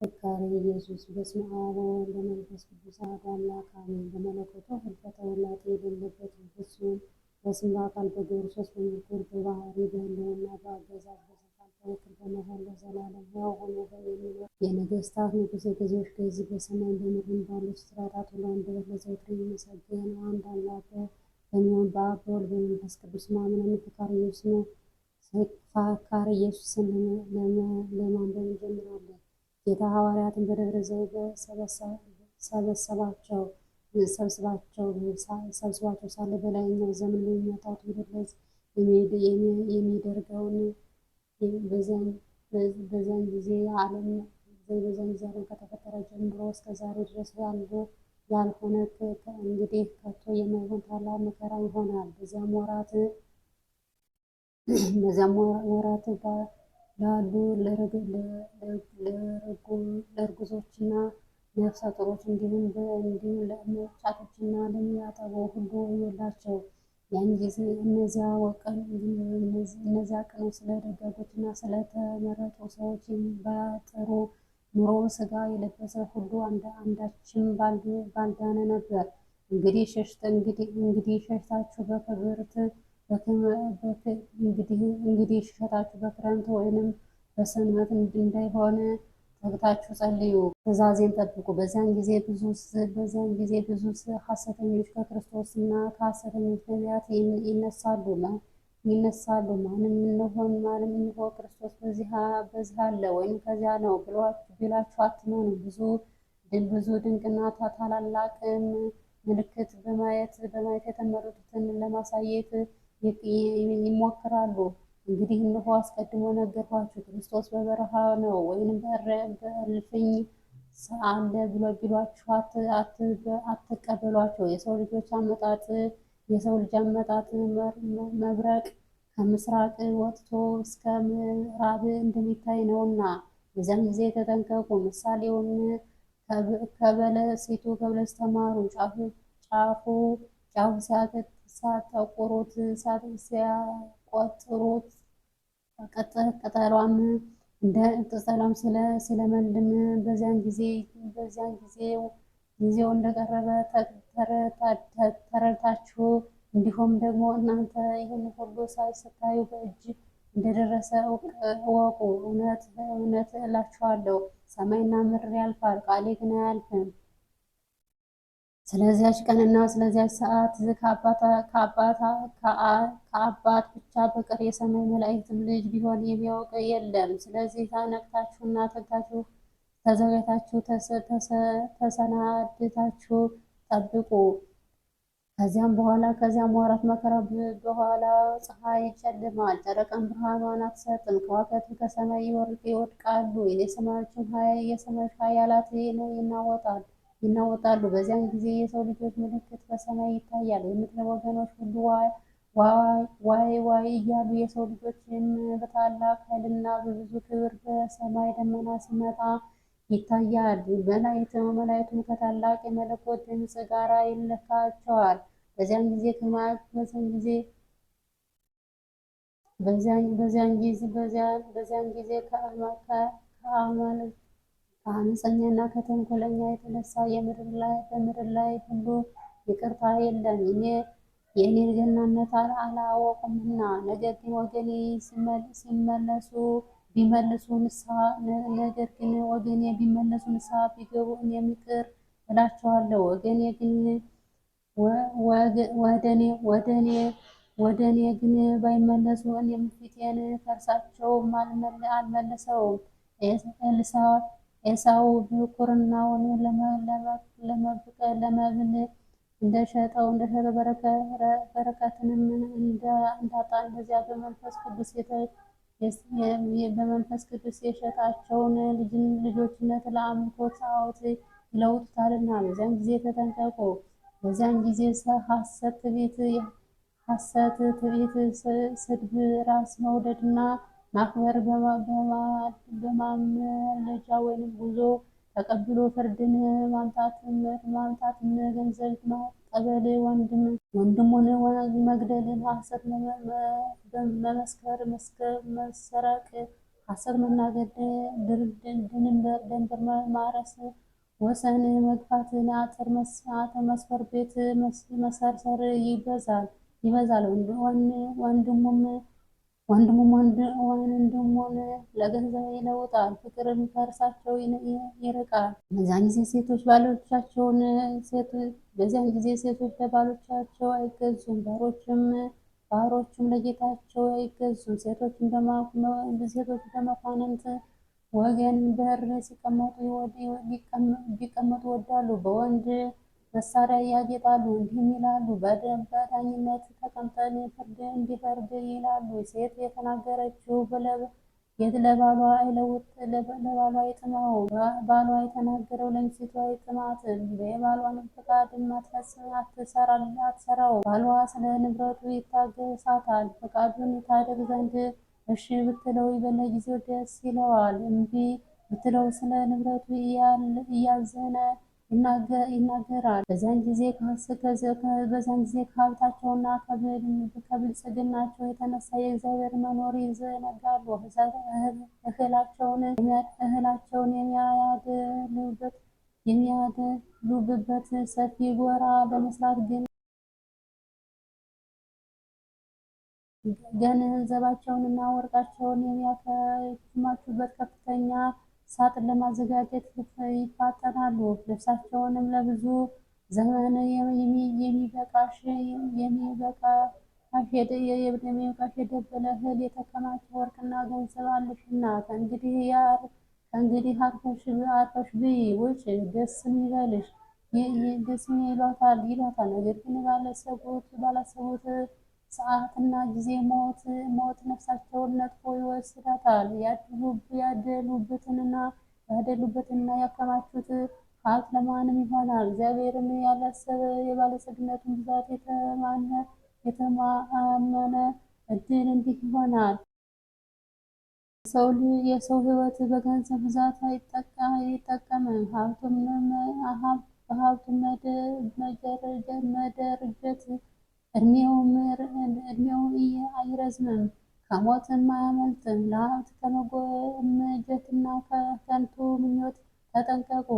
ፍካሬ ኢየሱስ በስመ አብ ወወልድ ወመንፈስ ቅዱስ አሐዱ አምላክ አሜን። በመለኮቱ ኅልፈተ ውላጤ የሌለበት ፍጹም በስም በአካል በግብር ሦስት በምስጢር በባሕሪ በሕልውና በአገዛዝ በሥልጣን በምክር በመሆን ለዘላለም ሕያው ሆኖ የሚኖር የነገሥታት ንጉሥ የገዢዎች ገዥ በሰማይ በምድርም ባሉት ፍጥረታት ሁሉ አንደበት ለዘወትር የሚመሰገን አንድ አምላክ በሚሆን በአብ በወልድ በመንፈስ ቅዱስ ማመንን ፍካሬ ኢየሱስን ለማንበብ እንጀምራለን። ጌታ ሐዋርያትን በደብረ ዘይት ሰብስባቸው ሳለ በላይኛው ዘመን በሚመጣው ትውልድ የሚደርገውን በዚያን ጊዜ ዓለም ከተፈጠረ ጀምሮ እስከ ዛሬ ድረስ ያልሆነ እንግዲህ ከቶ የማይሆን ታላቅ መከራ ይሆናል። በዚያም ወራት ላሉ ለእርጉዞችና ነፍሰ ጡሮች እንዲሁም ለመጫቶችና ለሚያጠቡ ሁሉ ወዮላቸው። ያን ጊዜ እነዚያ ቀኖች ስለ ደጋጎችና ስለተመረጡ ሰዎች ባያጠሩ ኑሮ ሥጋ የለበሰ ሁሉ አንዳችም ባልዳነ ነበር። እንግዲህ ሸሽታችሁ በክረምት ወይንም በሰንበት እንዳይሆን ተግታችሁ ጸልዩ፣ ትእዛዜን ጠብቁ። በዚያን ጊዜ ብዙ ሐሰተኞች ከክርስቶስና ከሐሰተኞች ነቢያት ይነሳሉ። ማንም እንሆ ክርስቶስ በዚህ አለ ወይም ከዚያ ነው ቢላችሁ አትመኑ። ብዙ ድንቅና ታላላቅም ምልክት በማየት የተመረጡትን ለማሳየት ይሞክራሉ። እንግዲህ እነሆ አስቀድሞ ነገርኳችሁ። ክርስቶስ በበረሃ ነው ወይም በእልፍኝ አለ ቢሏችሁ አትቀበሏቸው። የሰው ልጅ አመጣጥ መብረቅ ከምስራቅ ወጥቶ እስከ ምዕራብ እንደሚታይ ነውና የዚያን ጊዜ ተጠንቀቁ። ምሳሌውን ከበለሲቱ ተማሩ። ጫፉ ሲያጠቁሩት ሲያቆጥሩት ቅጠሏም ሲለመልም በዚያን ጊዜው እንደቀረበ ተረድታችሁ፣ እንዲሁም ደግሞ እናንተ ይህን ሁሉ ስታዩ በእጅ እንደደረሰ እወቁ። እውነት እላችኋለሁ ሰማይና ምድር ያልፋል፣ ቃሌ ግን አያልፍም። ስለዚያች ቀንና ስለዚያች ሰዓት ከአባት ብቻ በቀር የሰማይ መላእክትም ልጅ ቢሆን የሚያውቅ የለም። ስለዚህ ነቅታችሁና ተግታችሁ ተዘጋጅታችሁ ተሰናድታችሁ ጠብቁ። ከዚያም ወራት መከራ በኋላ ፀሐይ ይጨልማል፣ ጨረቃም ብርሃኗን አትሰጥም፣ ከዋክብት ከሰማይ ይወድቃሉ፣ የሰማዮች ኃያላት ይናወጣሉ። በዚያን ጊዜ የሰው ልጆች ምልክት በሰማይ ይታያል። የምድር ወገኖች ሁሉ ዋይ ዋይ እያሉ የሰው ልጆችም በታላቅ ኃይልና በብዙ ክብር በሰማይ ደመና ሲመጣ ይታያል። መላእክቱም ከታላቅ የመለኮት ድምፅ ጋር ይልካቸዋል። በዚያን ጊዜ ከአመፀኛና ከተንኮለኛ የተነሳ በምድር ላይ ሁሉ ይቅርታ የለም፣ የእኔን ገናነት አላወቁምና። ነገር ግን ወገኔ ቢመለሱ ንስሐ ቢገቡ እኔም ይቅር እላቸዋለሁ። ወደ እኔ ግን ባይመለሱ እኔም ፊቴን ከእርሳቸው አልመልሰውም። ኤሳው ብኩርናውን ለመብል እንደሸጠው በረከትንም እንዳጣ እንደዚያ በመንፈስ ቅዱስ የሸጣቸውን ልጆችነት ለአምልኮተ ጣዖት ይለውጡታልና በዚያን ጊዜ ተጠንቀቁ። በዚያን ጊዜ ሐሰት፣ ትዕቢት፣ ስድብ፣ ራስ መውደድና ማክበር በማምለጃ ወይም ጉዞ ተቀብሎ ፍርድን ማምጣትም፣ ገንዘብ መቀበል፣ ወንድሙን መግደል፣ ሐሰት መመስከር፣ መስረቅ፣ ሐሰት መናገር፣ ድንበር ማረስ፣ ወሰን መግፋትን፣ አጥር መስበር፣ ቤት መሰርሰር ይበዛል። ወንድሙን ለገንዘብ ይለውጣል፣ ፍቅርም ከእርሳቸው ይርቃል። በዚያን ጊዜ ሴቶች ለባሎቻቸው አይገዙም፣ ባሮችም ለጌታቸው አይገዙም። ሴቶች በመኳንንት ወገን በር ሊቀመጡ ይወዳሉ፣ በወንድ መሳሪያ ያጌጣሉ፣ እንዲህም ይላሉ፣ በዳኝነት ተቀምጠን ፍርድ እንዲፈርድ ይላሉ። ሴት የተናገረችው ለባሏ አይጥማው፣ ባሏ የተናገረው ለሚስቱ አይጥማትም። የባሏንም ፈቃድም አትሰራው። ባሏ ስለ ንብረቱ ይታገሳታል፣ ፈቃዱን ታደርግ ዘንድ እሺ ብትለው ለጊዜው ደስ ይለዋል፣ እምቢ ብትለው ስለ ንብረቱ እያዘነ ይናገራል። በዚያን ጊዜ ከሀብታቸውና ከብልጽግናቸው የተነሳ የእግዚአብሔር መኖር ይዘነጋሉ። እህላቸውን የሚያደልቡበት ሰፊ ጎራ ለመስራት ግን ገንዘባቸውንና ወርቃቸውን የሚያከማቹበት ከፍተኛ ሳጥን ለማዘጋጀት ይፋጠናሉ። ልብሳቸውንም ለብዙ ዘመን የሚበቃሽ የደበለ እህል የተከማቸ ወርቅና ገንዘብ አለሽና ከእንግዲህ አርፈሽ ብይ፣ ውጪ፣ ደስም ይሏታል። ነገር ግን ባላሰቡት ሰዓትና ጊዜ ሞት ነፍሳቸውን ነጥቆ ይወስዳታል። ያደሉበትንና ያከማቹት ሀብት ለማንም ይሆናል። እግዚአብሔርን ያላሰበ የባለጸግነቱን ብዛት የተማመነ እድል እንዲህ ይሆናል። የሰው ሕይወት በገንዘብ ብዛት አይጠቀምም። በሀብቱም መደርጀት እድሜው አይረዝምም፣ ከሞትም አያመልጥም። ለሀብት ከመጎምጀትና ከከንቱ ምኞት ተጠንቀቁ።